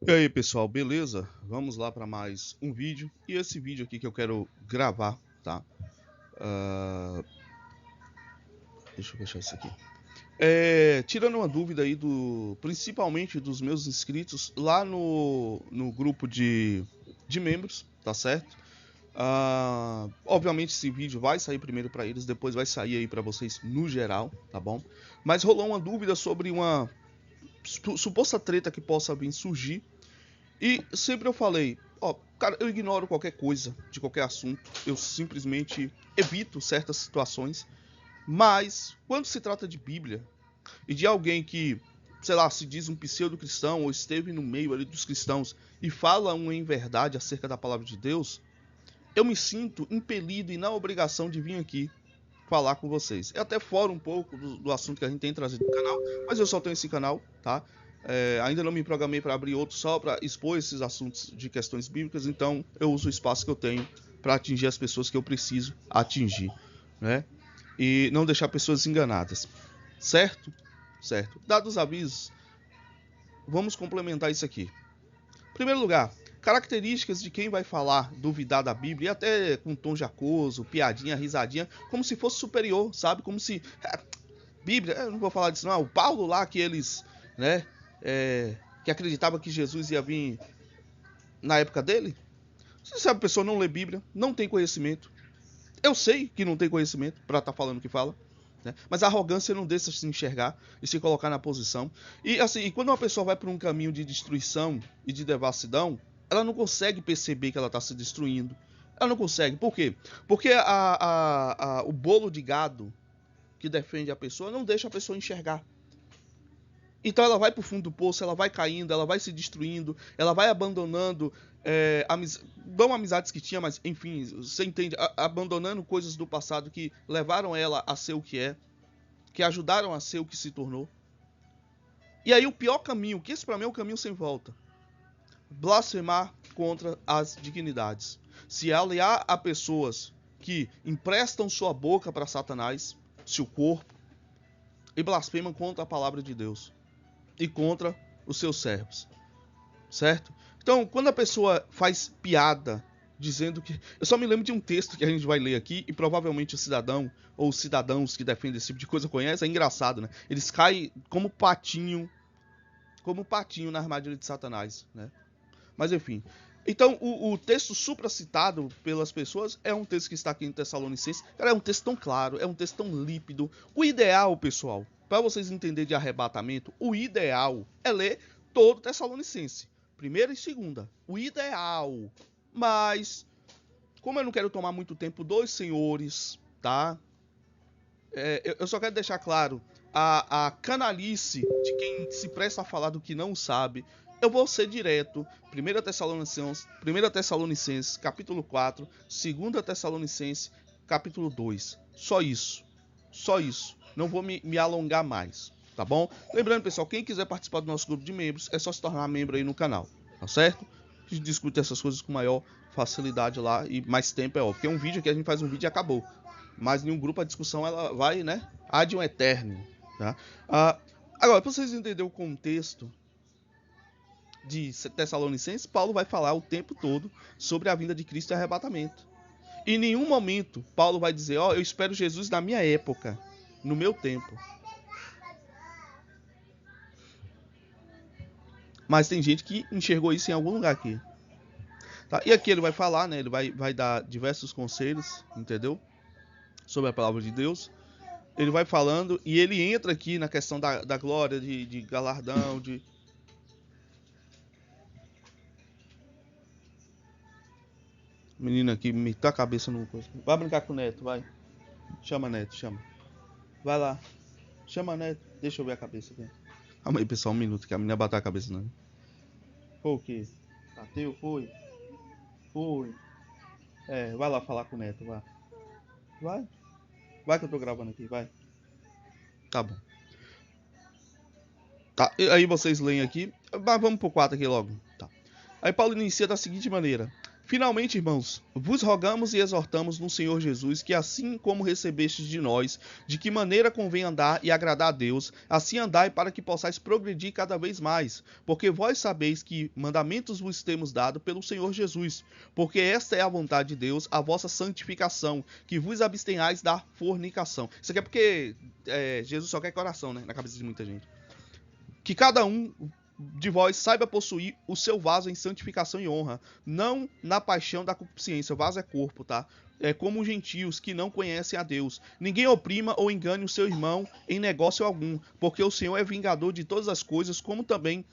E aí pessoal, beleza? Vamos lá para mais um vídeo. E esse vídeo aqui que eu quero gravar, tá? Ah, deixa eu fechar isso aqui. Tirando uma dúvida aí principalmente dos meus inscritos lá no grupo de membros, tá certo? Obviamente esse vídeo vai sair primeiro para eles, depois vai sair aí para vocês no geral, tá bom? Mas rolou uma dúvida sobre uma suposta treta que possa vir surgir. E sempre eu falei, ó, cara, eu ignoro qualquer coisa de qualquer assunto, eu simplesmente evito certas situações, mas quando se trata de Bíblia e de alguém que, sei lá, se diz um pseudo-cristão ou esteve no meio ali dos cristãos e fala uma em verdade acerca da palavra de Deus, eu me sinto impelido e na obrigação de vir aqui falar com vocês. Eu até fora um pouco do assunto que a gente tem trazido no canal, mas eu só tenho esse canal, tá? Ainda não me programei para abrir outro só para expor esses assuntos de questões bíblicas, então eu uso o espaço que eu tenho para atingir as pessoas que eu preciso atingir, né? E não deixar pessoas enganadas, certo? Certo. Dados os avisos, vamos complementar isso aqui. Em primeiro lugar, características de quem vai falar, duvidar da Bíblia, e até com tom jacoso, piadinha, risadinha, como se fosse superior, sabe? Como se Bíblia, eu não vou falar disso não, o Paulo lá que eles, né, que acreditava que Jesus ia vir na época dele. Você sabe, a pessoa não lê Bíblia, não tem conhecimento. Eu sei que não tem conhecimento para estar falando o que fala, né? Mas a arrogância não deixa se enxergar e se colocar na posição. E assim, e quando uma pessoa vai por um caminho de destruição e de devassidão, ela não consegue perceber que ela está se destruindo. Ela não consegue. Por quê? Porque o bolo de gado que defende a pessoa não deixa a pessoa enxergar. Então ela vai pro fundo do poço, ela vai caindo, ela vai se destruindo, ela vai abandonando não amizades que tinha, mas enfim, você entende, abandonando coisas do passado que levaram ela a ser o que é, que ajudaram a ser o que se tornou. E aí o pior caminho, que esse pra mim é um caminho sem volta, blasfemar contra as dignidades. Se aliar a pessoas que emprestam sua boca para Satanás, seu corpo, e blasfemam contra a palavra de Deus e contra os seus servos, certo? Então, quando a pessoa faz piada dizendo que. Eu só me lembro de um texto que a gente vai ler aqui, e provavelmente o cidadão ou os cidadãos que defendem esse tipo de coisa conhecem, é engraçado, né? Eles caem como patinho na armadilha de Satanás, né? Mas enfim. Então, o texto supracitado pelas pessoas é um texto que está aqui em Tessalonicenses. Cara, é um texto tão claro, é um texto tão límpido. O ideal, pessoal, para vocês entenderem de arrebatamento, o ideal é ler todo Tessalonicense. Primeira e segunda. O ideal. Mas, como eu não quero tomar muito tempo dos senhores, tá? Eu só quero deixar claro a canalice de quem se presta a falar do que não sabe. Eu vou ser direto. 1 Tessalonicenses, capítulo 4. 2 Tessalonicenses, capítulo 2. Só isso. Só isso. Não vou me alongar mais. Tá bom? Lembrando, pessoal, quem quiser participar do nosso grupo de membros, é só se tornar membro aí no canal. Tá certo? A gente discute essas coisas com maior facilidade lá e mais tempo é óbvio. Porque é um vídeo que a gente faz um vídeo e acabou. Mas em um grupo a discussão ela vai, né? Ad um eterno. Tá? Agora, para vocês entenderem o contexto de Tessalonicenses, Paulo vai falar o tempo todo sobre a vinda de Cristo e arrebatamento. Em nenhum momento Paulo vai dizer, ó, eu espero Jesus na minha época, no meu tempo. Mas tem gente que enxergou isso em algum lugar aqui. Tá? E aqui ele vai falar, né? Ele vai dar diversos conselhos, entendeu? Sobre a palavra de Deus. Ele vai falando e ele entra aqui na questão da glória, de galardão, de. Menina aqui me tá a cabeça no. Vai brincar com o Neto, vai. Chama Neto, chama. Vai lá. Chama Neto. Deixa eu ver a cabeça aqui. Calma aí, pessoal, um minuto que a menina bateu a cabeça, não. Foi o quê? Bateu? Foi? Foi. Vai lá falar com o Neto, vai. Vai. Vai que eu tô gravando aqui, vai. Tá bom. Tá, aí vocês leem aqui. Mas vamos pro 4 aqui logo. Tá. Aí Paulo inicia da seguinte maneira: Finalmente, irmãos, vos rogamos e exortamos no Senhor Jesus que assim como recebestes de nós, de que maneira convém andar e agradar a Deus, assim andai para que possais progredir cada vez mais, porque vós sabeis que mandamentos vos temos dado pelo Senhor Jesus, porque esta é a vontade de Deus, a vossa santificação, que vos abstenhais da fornicação. Isso aqui é porque Jesus só quer coração, né, na cabeça de muita gente. Que cada um de vós saiba possuir o seu vaso em santificação e honra, não na paixão da concupiscência. O vaso é corpo, tá? É como os gentios que não conhecem a Deus. Ninguém oprima ou engane o seu irmão em negócio algum, porque o Senhor é vingador de todas as coisas, como também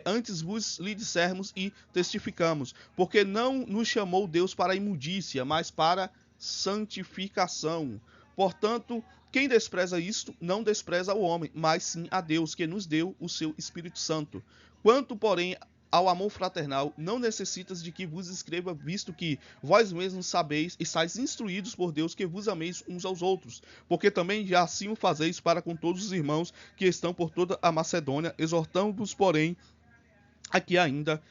antes vos lhe dissermos e testificamos. Porque não nos chamou Deus para a imundícia, mas para santificação. Portanto, quem despreza isto, não despreza o homem, mas sim a Deus, que nos deu o seu Espírito Santo. Quanto, porém, ao amor fraternal, não necessitas de que vos escreva, visto que vós mesmos sabeis e estáis instruídos por Deus que vos ameis uns aos outros, porque também já assim o fazeis para com todos os irmãos que estão por toda a Macedônia. Exortamos-vos, porém, aqui ainda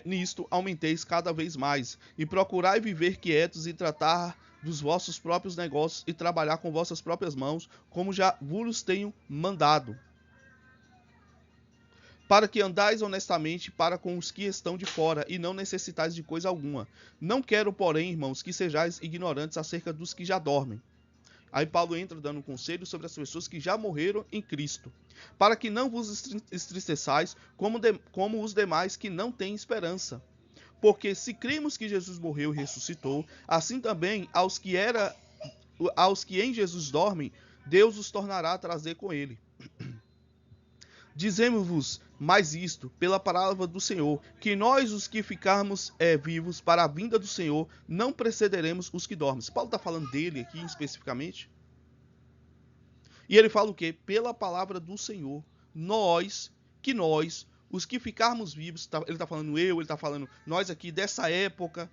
nisto aumenteis cada vez mais, e procurai viver quietos e tratar dos vossos próprios negócios e trabalhar com vossas próprias mãos, como já vos tenho mandado, para que andais honestamente para com os que estão de fora, e não necessitais de coisa alguma. Não quero, porém, irmãos, que sejais ignorantes acerca dos que já dormem. Aí Paulo entra dando um conselho sobre as pessoas que já morreram em Cristo, para que não vos entristeçais como os demais que não têm esperança. Porque se cremos que Jesus morreu e ressuscitou, assim também aos que em Jesus dormem, Deus os tornará a trazer com ele. Dizemos-vos mais isto, pela palavra do Senhor, que nós, os que ficarmos vivos para a vinda do Senhor, não precederemos os que dormem. Paulo está falando dele aqui especificamente. E ele fala o quê? Pela palavra do Senhor. Nós, os que ficarmos vivos, ele está falando ele está falando nós aqui dessa época.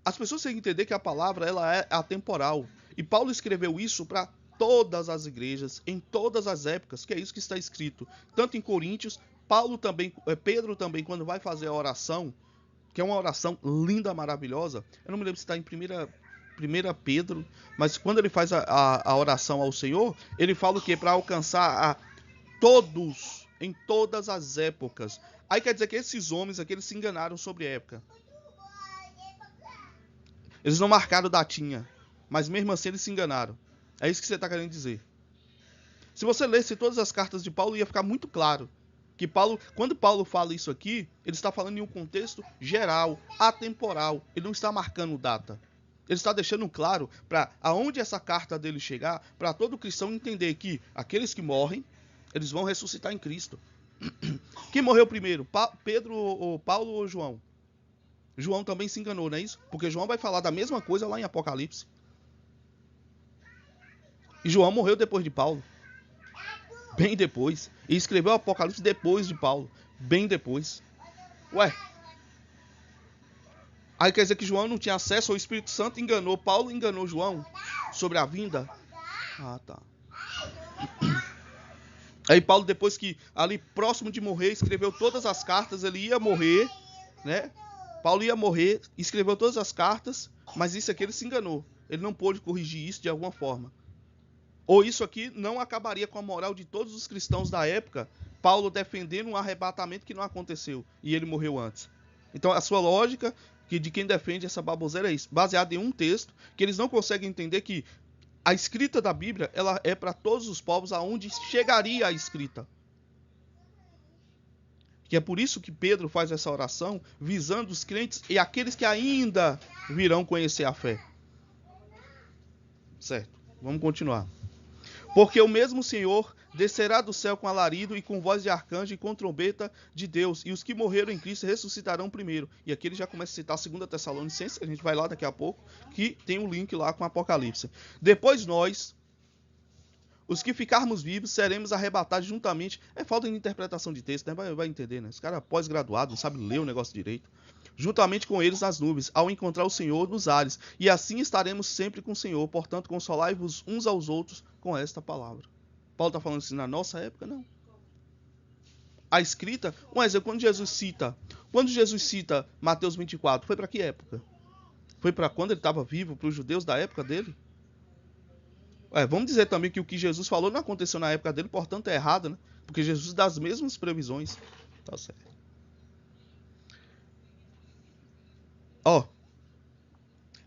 As pessoas têm que entender que a palavra ela é atemporal. E Paulo escreveu isso para todas as igrejas, em todas as épocas, que é isso que está escrito. Tanto em Coríntios, Pedro também, quando vai fazer a oração, que é uma oração linda, maravilhosa. Eu não me lembro se está em 1 Pedro, mas quando ele faz a oração ao Senhor, ele fala o quê? Para alcançar a todos, em todas as épocas. Aí quer dizer que esses homens aqui, eles se enganaram sobre a época. Eles não marcaram datinha, mas mesmo assim eles se enganaram. É isso que você está querendo dizer. Se você lesse todas as cartas de Paulo, ia ficar muito claro que quando Paulo fala isso aqui, ele está falando em um contexto geral, atemporal. Ele não está marcando data. Ele está deixando claro para aonde essa carta dele chegar, para todo cristão entender que aqueles que morrem, eles vão ressuscitar em Cristo. Quem morreu primeiro? Pedro, ou Paulo ou João? João também se enganou, não é isso? Porque João vai falar da mesma coisa lá em Apocalipse. E João morreu depois de Paulo. Bem depois. E escreveu o Apocalipse depois de Paulo. Bem depois. Ué. Aí quer dizer que João não tinha acesso ao Espírito Santo, enganou Paulo, enganou João sobre a vinda? Ah, tá. Aí Paulo, depois que ali próximo de morrer, escreveu todas as cartas, ele ia morrer, né? Paulo ia morrer, escreveu todas as cartas, mas isso aqui ele se enganou. Ele não pôde corrigir isso de alguma forma. Ou isso aqui não acabaria com a moral de todos os cristãos da época, Paulo defendendo um arrebatamento que não aconteceu e ele morreu antes. Então a sua lógica que de quem defende essa baboseira é isso, baseado em um texto que eles não conseguem entender que a escrita da Bíblia ela é para todos os povos aonde chegaria a escrita. Que é por isso que Pedro faz essa oração visando os crentes e aqueles que ainda virão conhecer a fé. Certo, vamos continuar. Porque o mesmo Senhor descerá do céu com alarido e com voz de arcanjo e com trombeta de Deus, e os que morreram em Cristo ressuscitarão primeiro. E aqui ele já começa a citar 2 Tessalonicenses, a gente vai lá daqui a pouco, que tem um link lá com Apocalipse. Depois nós, os que ficarmos vivos, seremos arrebatados juntamente. É falta de interpretação de texto, né? Vai entender, né? Esse cara é pós-graduado, não sabe ler o negócio direito. Juntamente com eles nas nuvens, ao encontrar o Senhor nos ares. E assim estaremos sempre com o Senhor. Portanto, consolai-vos uns aos outros com esta palavra. Paulo está falando assim na nossa época? Não. a escrita, um exemplo, quando Jesus cita Mateus 24, foi para que época? Foi para quando ele estava vivo, para os judeus da época dele? Vamos dizer também que o que Jesus falou não aconteceu na época dele, portanto é errado, né? Porque Jesus dá as mesmas previsões. Tá certo.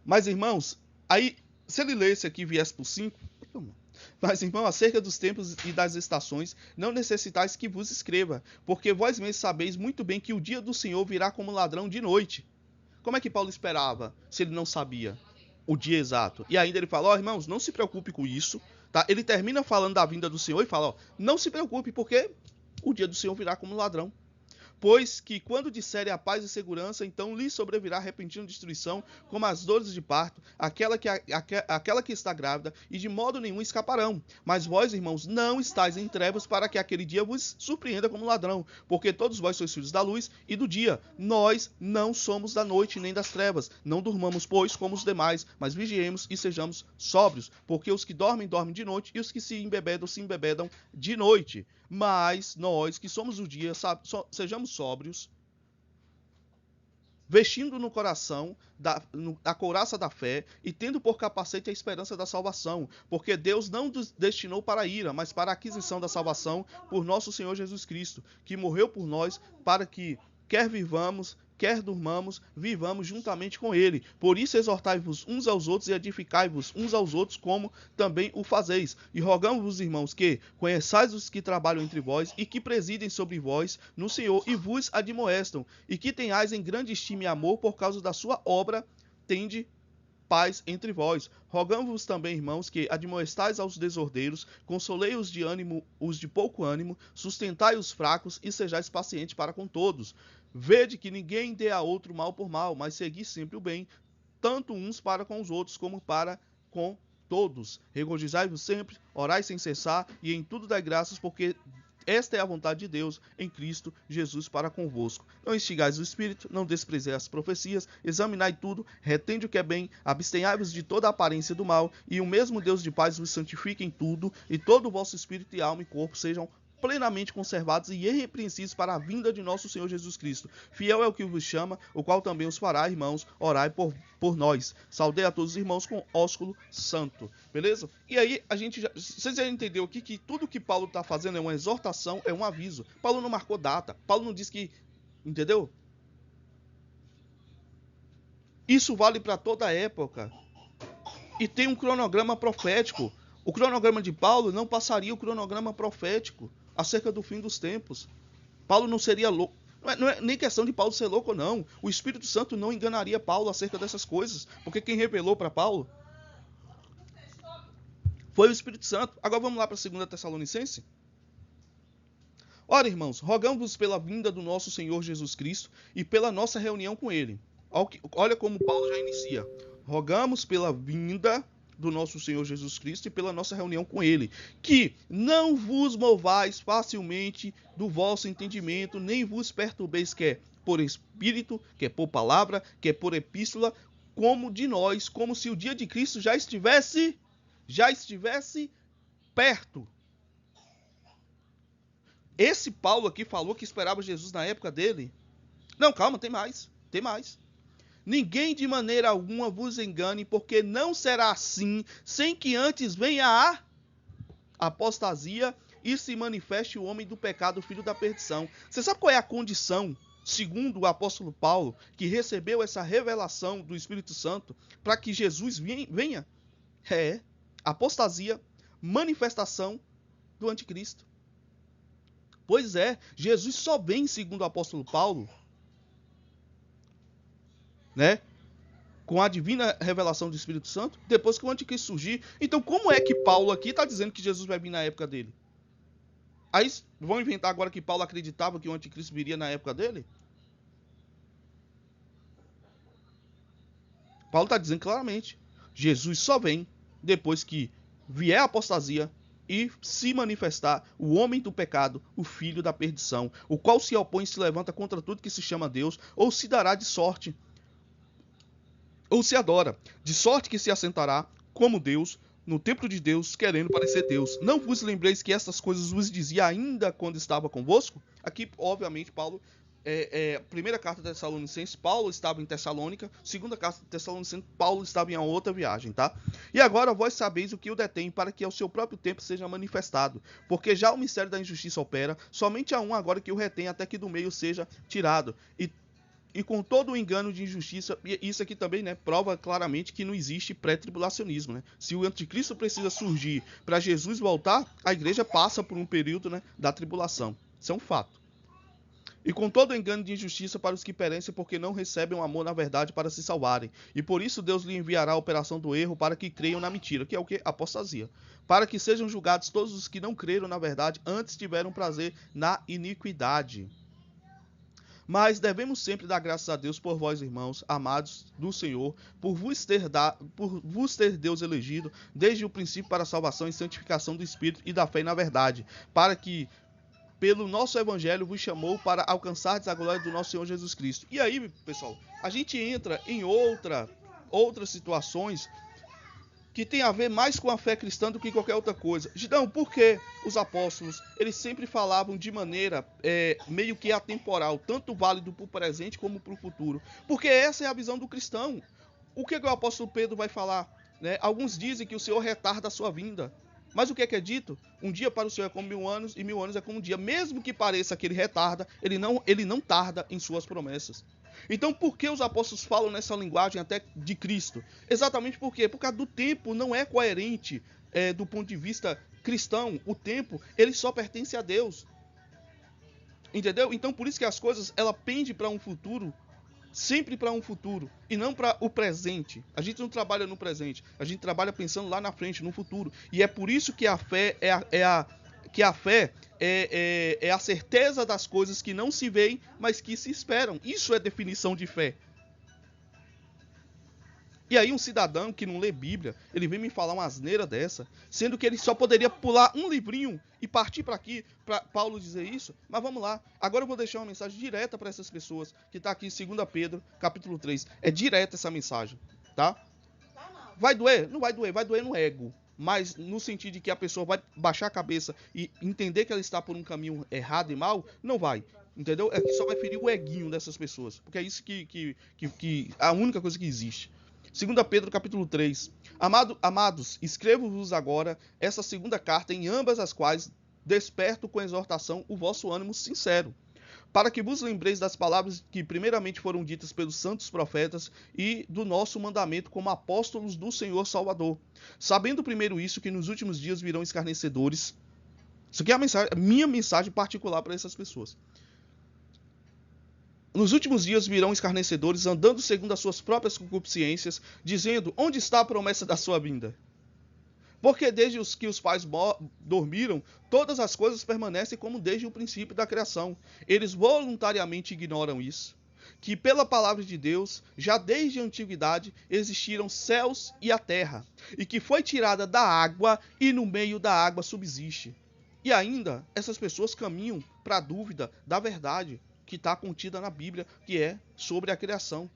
Mas irmãos, aí, se ele lesse aqui e viesse por 5, mas irmão, acerca dos tempos e das estações, não necessitais que vos escreva, porque vós mesmos sabeis muito bem que o dia do Senhor virá como ladrão de noite. Como é que Paulo esperava, se ele não sabia o dia exato? E ainda ele fala, irmãos, não se preocupe com isso, tá? Ele termina falando da vinda do Senhor e fala, não se preocupe, porque o dia do Senhor virá como ladrão. Pois que quando disserem a paz e segurança, então lhe sobrevirá repentina destruição, como as dores de parto, aquela que está grávida, e de modo nenhum escaparão. Mas vós, irmãos, não estáis em trevas para que aquele dia vos surpreenda como ladrão, porque todos vós sois filhos da luz e do dia. Nós não somos da noite nem das trevas. Não durmamos, pois, como os demais, mas vigiemos e sejamos sóbrios, porque os que dormem, dormem de noite, e os que se embebedam de noite. Mas nós, que somos do dia, sejamos sóbrios, vestindo no coração a couraça da fé e tendo por capacete a esperança da salvação, porque Deus não nos destinou para a ira, mas para a aquisição da salvação por nosso Senhor Jesus Cristo, que morreu por nós para que, quer vivamos, quer durmamos, vivamos juntamente com ele. Por isso exortai-vos uns aos outros e edificai-vos uns aos outros, como também o fazeis. E rogamos-vos, irmãos, que conheçais os que trabalham entre vós e que presidem sobre vós no Senhor e vos admoestam, e que tenhais em grande estima e amor por causa da sua obra, tende paz entre vós. Rogamos-vos também, irmãos, que admoestais aos desordeiros, consolei os de pouco ânimo, sustentai os fracos e sejais pacientes para com todos. Vede que ninguém dê a outro mal por mal, mas segui sempre o bem, tanto uns para com os outros como para com todos. Regozijai-vos sempre, orai sem cessar e em tudo dai graças, porque esta é a vontade de Deus em Cristo Jesus para convosco. Não instigais o Espírito, não desprezeis as profecias, examinai tudo, retende o que é bem, abstenhai-vos de toda a aparência do mal, e o mesmo Deus de paz vos santifique em tudo, e todo o vosso espírito e alma e corpo sejam plenamente conservados e irrepreensíveis para a vinda de nosso Senhor Jesus Cristo. Fiel é o que vos chama, o qual também os fará, irmãos, orai por nós. Saudei a todos os irmãos com ósculo santo. Beleza? E aí, vocês já entenderam aqui que tudo que Paulo está fazendo é uma exortação, é um aviso. Paulo não marcou data. Paulo não disse que... Entendeu? Isso vale para toda a época. E tem um cronograma profético. O cronograma de Paulo não passaria o cronograma profético acerca do fim dos tempos. Paulo não seria louco. Não é nem questão de Paulo ser louco, não. O Espírito Santo não enganaria Paulo acerca dessas coisas. Porque quem revelou para Paulo foi o Espírito Santo. Agora vamos lá para 2 Tessalonicenses. Ora, irmãos, rogamos-vos pela vinda do nosso Senhor Jesus Cristo e pela nossa reunião com ele. Olha como Paulo já inicia. Rogamos pela vinda do nosso Senhor Jesus Cristo e pela nossa reunião com ele, que não vos movais facilmente do vosso entendimento, nem vos perturbeis, quer por espírito, quer por palavra, quer por epístola, como de nós, como se o dia de Cristo já estivesse perto. Esse Paulo aqui falou que esperava Jesus na época dele. Não, calma, tem mais. Ninguém de maneira alguma vos engane, porque não será assim, sem que antes venha a apostasia e se manifeste o homem do pecado, o filho da perdição. Você sabe qual é a condição, segundo o apóstolo Paulo, que recebeu essa revelação do Espírito Santo para que Jesus venha? É apostasia, manifestação do anticristo. Pois é, Jesus só vem, segundo o apóstolo Paulo, né, com a divina revelação do Espírito Santo, depois que o anticristo surgir. Então, como é que Paulo aqui está dizendo que Jesus vai vir na época dele? Aí vão inventar agora que Paulo acreditava que o anticristo viria na época dele? Paulo está dizendo claramente, Jesus só vem depois que vier a apostasia e se manifestar o homem do pecado, o filho da perdição, o qual se opõe e se levanta contra tudo que se chama Deus, ou se dará de sorte, ou se adora, de sorte que se assentará como Deus no templo de Deus, querendo parecer Deus. Não vos lembreis que essas coisas vos dizia ainda quando estava convosco? Aqui, obviamente, Paulo, primeira carta de Tessalonicenses, Paulo estava em Tessalônica. Segunda carta de Tessalonicenses, Paulo estava em uma outra viagem, tá? E agora vós sabeis o que o detém, para que ao seu próprio tempo seja manifestado. Porque já o mistério da injustiça opera, somente há um agora que o retém, até que do meio seja tirado. E com todo o engano de injustiça, e isso aqui também, né, prova claramente que não existe pré-tribulacionismo, né? Se o anticristo precisa surgir para Jesus voltar, a igreja passa por um período, né, da tribulação. Isso é um fato. E com todo o engano de injustiça para os que perecem, porque não recebem o amor na verdade para se salvarem. E por isso Deus lhe enviará a operação do erro para que creiam na mentira, que é o que? Apostasia. Para que sejam julgados todos os que não creram na verdade, antes tiveram prazer na iniquidade. Mas devemos sempre dar graças a Deus por vós, irmãos, amados do Senhor, por vos ter Deus elegido desde o princípio para a salvação e santificação do Espírito e da fé na verdade, para que pelo nosso evangelho vos chamou para alcançardes a glória do nosso Senhor Jesus Cristo. E aí, pessoal, a gente entra em outras situações que tem a ver mais com a fé cristã do que qualquer outra coisa. Então, por que os apóstolos, eles sempre falavam de maneira meio que atemporal, tanto válido para o presente como para o futuro? Porque essa é a visão do cristão. O que o apóstolo Pedro vai falar? Né? Alguns dizem que o Senhor retarda a sua vinda. Mas o que é dito? Um dia para o Senhor é como 1000 anos, e 1000 anos é como um dia. Mesmo que pareça que ele retarda, ele não tarda em suas promessas. Então, por que os apóstolos falam nessa linguagem até de Cristo? Exatamente por quê? Por causa do tempo não é coerente do ponto de vista cristão. O tempo, ele só pertence a Deus. Entendeu? Então, por isso que as coisas, ela pendem para um futuro, sempre para um futuro, e não para o presente. A gente não trabalha no presente, a gente trabalha pensando lá na frente, no futuro. E é por isso que a fé é a certeza das coisas que não se veem, mas que se esperam. Isso é definição de fé. E aí um cidadão que não lê Bíblia, ele vem me falar uma asneira dessa, sendo que ele só poderia pular um livrinho e partir para aqui, para Paulo dizer isso. Mas vamos lá, agora eu vou deixar uma mensagem direta para essas pessoas, que está aqui em 2 Pedro, capítulo 3. É direta essa mensagem, tá? Vai doer? Não vai doer no ego. Mas no sentido de que a pessoa vai baixar a cabeça e entender que ela está por um caminho errado e mal, não vai. Entendeu? É que só vai ferir o eguinho dessas pessoas. Porque é isso que a única coisa que existe. 2 Pedro capítulo 3. Amados, escrevo-vos agora essa segunda carta, em ambas as quais desperto com exortação o vosso ânimo sincero, para que vos lembreis das palavras que primeiramente foram ditas pelos santos profetas e do nosso mandamento como apóstolos do Senhor Salvador. Sabendo primeiro isso, que nos últimos dias virão escarnecedores. Isso aqui é a minha mensagem particular para essas pessoas. Nos últimos dias virão escarnecedores, andando segundo as suas próprias concupiscências, dizendo: onde está a promessa da sua vinda? Porque desde que os pais dormiram, todas as coisas permanecem como desde o princípio da criação. Eles voluntariamente ignoram isso, que pela palavra de Deus, já desde a antiguidade, existiram céus e a terra, e que foi tirada da água e no meio da água subsiste. E ainda, essas pessoas caminham para a dúvida da verdade que está contida na Bíblia, que é sobre a criação.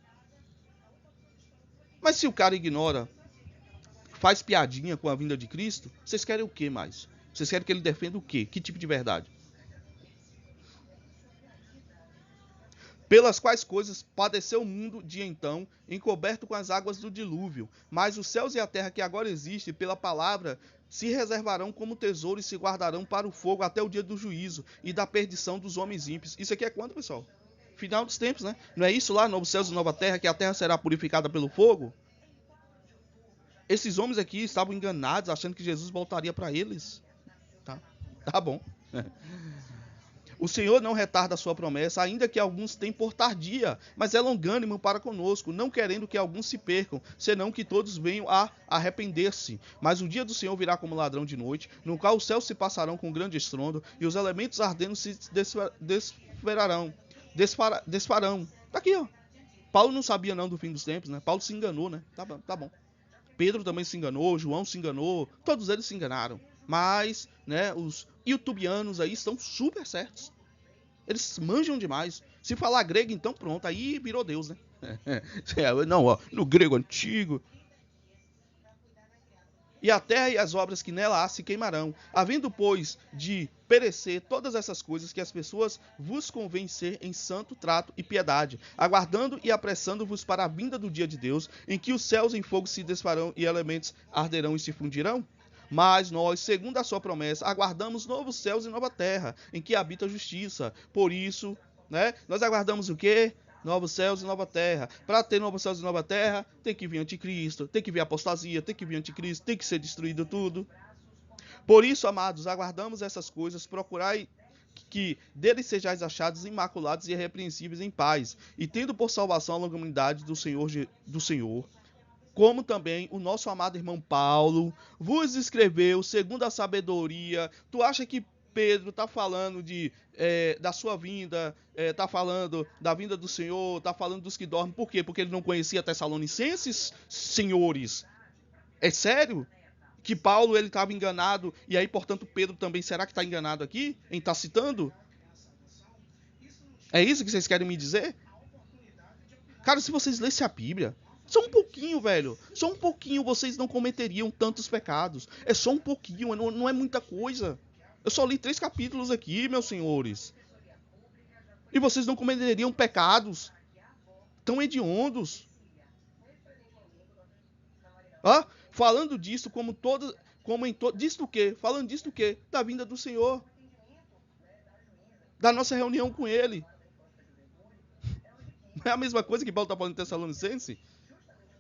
Mas se o cara ignora, faz piadinha com a vinda de Cristo, vocês querem o que mais? Vocês querem que ele defenda o quê? Que tipo de verdade? Pelas quais coisas padeceu o mundo de então, encoberto com as águas do dilúvio. Mas os céus e a terra que agora existem, pela palavra, se reservarão como tesouro e se guardarão para o fogo até o dia do juízo e da perdição dos homens ímpios. Isso aqui é quando, pessoal? Final dos tempos, né? Não é isso lá, novos céus e nova terra, que a terra será purificada pelo fogo? Esses homens aqui estavam enganados, achando que Jesus voltaria para eles. Tá bom. O Senhor não retarda a sua promessa, ainda que alguns tenham por tardia, mas é longânimo para conosco, não querendo que alguns se percam, senão que todos venham a arrepender-se. Mas o dia do Senhor virá como ladrão de noite, no qual os céus se passarão com grande estrondo, e os elementos ardendo se desfarão. Tá aqui, ó. Paulo não sabia não do fim dos tempos, né? Paulo se enganou, né? Tá bom. Pedro também se enganou, João se enganou, todos eles se enganaram. Mas, né, os youtubianos aí estão super certos. Eles manjam demais. Se falar grego, então pronto, aí virou Deus, né? Não, ó, no grego antigo. e a terra e as obras que nela há se queimarão. Havendo, pois, de perecer todas essas coisas, que as pessoas vos convém ser em santo trato e piedade, aguardando e apressando-vos para a vinda do dia de Deus, em que os céus em fogo se desfarão e elementos arderão e se fundirão? Mas nós, segundo a sua promessa, aguardamos novos céus e nova terra, em que habita a justiça. Por isso, nós aguardamos o quê? Novos céus e nova terra. Para ter novos céus e nova terra, tem que vir anticristo, tem que vir apostasia, tem que vir anticristo, tem que ser destruído tudo. Por isso, amados, aguardamos essas coisas, procurai que deles sejais achados imaculados e irrepreensíveis em paz, e tendo por salvação a longanimidade do Senhor, como também o nosso amado irmão Paulo vos escreveu segundo a sabedoria. Tu acha que Pedro está falando da sua vinda, está falando da vinda do Senhor, está falando dos que dormem? Por quê? Porque ele não conhecia Tessalonicenses, senhores? É sério? Que Paulo ele estava enganado, e aí, portanto, Pedro também, será que está enganado aqui, em estar citando? É isso que vocês querem me dizer? Cara, se vocês lessem a Bíblia, só um pouquinho, velho, só um pouquinho, vocês não cometeriam tantos pecados. É só um pouquinho, não é muita coisa. Eu só li 3 capítulos aqui, meus senhores. E vocês não cometeriam pecados tão hediondos. Falando disso disso o quê? Falando disso o quê? Da vinda do Senhor. Da nossa reunião com Ele. Não é a mesma coisa que Paulo está falando em Tessalonicense?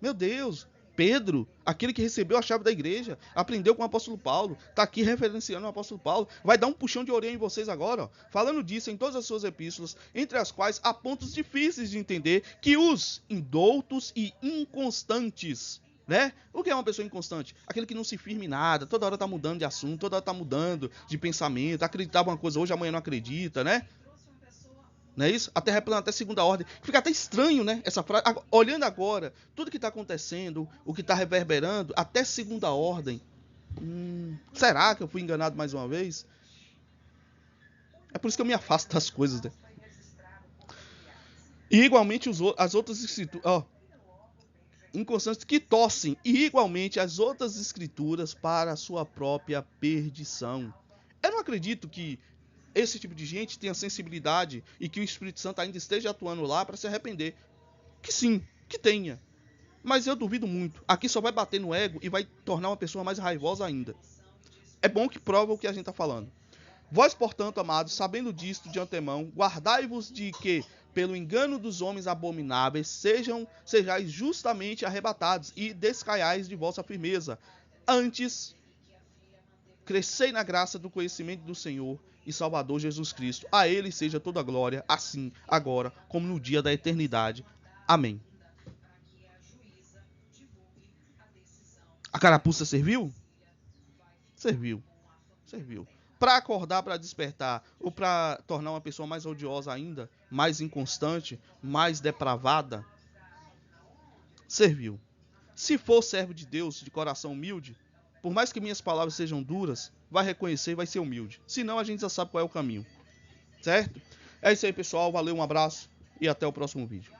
Meu Deus, Pedro, aquele que recebeu a chave da igreja, aprendeu com o apóstolo Paulo, está aqui referenciando o apóstolo Paulo, vai dar um puxão de orelha em vocês agora, falando disso em todas as suas epístolas, entre as quais há pontos difíceis de entender, que os indoutos e inconstantes, O que é uma pessoa inconstante? Aquele que não se firma em nada, toda hora está mudando de assunto, toda hora está mudando de pensamento, acreditava uma coisa hoje, amanhã não acredita, Não é isso? A Terra é plana até segunda ordem. Fica até estranho, essa frase. Olhando agora, tudo que está acontecendo, o que está reverberando, até segunda ordem. Será que eu fui enganado mais uma vez? É por isso que eu me afasto das coisas, E igualmente as outras escrituras, inconstantes que torcem, e igualmente as outras escrituras para a sua própria perdição. Eu não acredito que esse tipo de gente tenha sensibilidade e que o Espírito Santo ainda esteja atuando lá para se arrepender. Que sim, que tenha. Mas eu duvido muito. Aqui só vai bater no ego e vai tornar uma pessoa mais raivosa ainda. É bom que prova o que a gente está falando. Vós, portanto, amados, sabendo disto de antemão, guardai-vos de que, pelo engano dos homens abomináveis, sejais justamente arrebatados e descaiais de vossa firmeza. Antes, crescei na graça do conhecimento do Senhor e Salvador Jesus Cristo. A Ele seja toda a glória, assim, agora, como no dia da eternidade. Amém. A carapuça serviu? Serviu. Para acordar, para despertar, ou para tornar uma pessoa mais odiosa ainda, mais inconstante, mais depravada? Serviu. Se for servo de Deus, de coração humilde, por mais que minhas palavras sejam duras, vai reconhecer e vai ser humilde. Senão a gente já sabe qual é o caminho. Certo? É isso aí, pessoal. Valeu, um abraço e até o próximo vídeo.